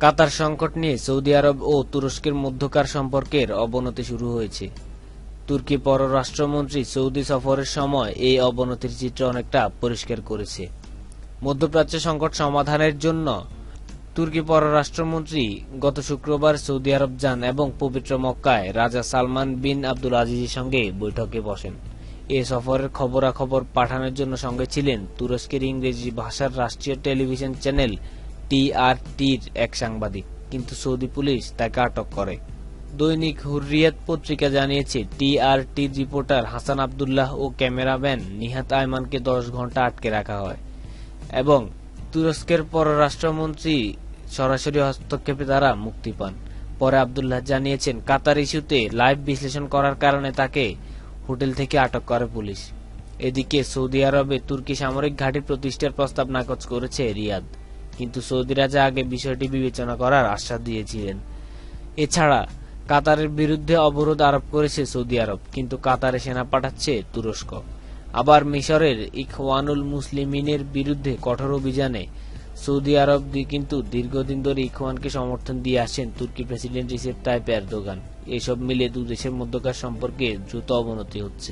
কাতার সংকট নিয়ে সৌদি আরব ও তুরস্কের মধ্যকার সম্পর্কের অবনতি শুরু হয়েছে। তুর্কি পররাষ্ট্রমন্ত্রী সৌদি সফরের সময় এই অবনতির চিত্র অনেকটা পরিষ্কার করেছে। মধ্যপ্রাচ্য সংকট সমাধানের জন্য তুর্কি পররাষ্ট্রমন্ত্রী গত শুক্রবার সৌদি আরব যান এবং পবিত্র মক্কায় রাজা সালমান বিন আব্দুল আজিজের সঙ্গে বৈঠকে বসেন। এ সফরের খবরাখবর পাঠানোর জন্য সঙ্গে ছিলেন তুরস্কের ইংরেজি ভাষার রাষ্ট্রীয় টেলিভিশন চ্যানেল টিআরটির এক সাংবাদিক, কিন্তু সৌদি পুলিশ তাকে আটক করে। দৈনিক হুররিয়াত পত্রিকা জানিয়েছে, টিআরটির রিপোর্টার হাসান আবদুল্লাহ ও ক্যামেরাম্যান নিহাত আয়মানকে 10 ঘণ্টা আটকে রাখা হয় এবং তুরস্কের পররাষ্ট্রমন্ত্রী সরাসরি হস্তক্ষেপে তারা মুক্তি পান। পরে আবদুল্লাহ জানিয়েছেন, কাতার ইস্যুতে লাইভ বিশ্লেষণ করার কারণে তাকে হোটেল থেকে আটক করে পুলিশ। এদিকে সৌদি আরবে তুর্কি সামরিক ঘাঁটি প্রতিষ্ঠার প্রস্তাব নাকচ করেছে রিয়াদ, কিন্তু সৌদি রাজা আগে বিষয়টি বিবেচনা করার আশ্বাস দিয়েছিলেন। এছাড়া কাতারের বিরুদ্ধে অবরোধ আরোপ করেছে সৌদি আরব, কিন্তু কাতারে সেনা পাঠাচ্ছে তুরস্ক। আবার মিশরের ইখওয়ানুল মুসলিমিনের বিরুদ্ধে কঠোর অভিযানে সৌদি আরব কিন্তু দীর্ঘদিন ধরে ইখওয়ানকে সমর্থন দিয়ে আসছেন তুর্কি প্রেসিডেন্ট রিসেপ তাইপ এরদোগান। এসব মিলে দুদেশের মধ্যকার সম্পর্কে দ্রুত অবনতি হচ্ছে।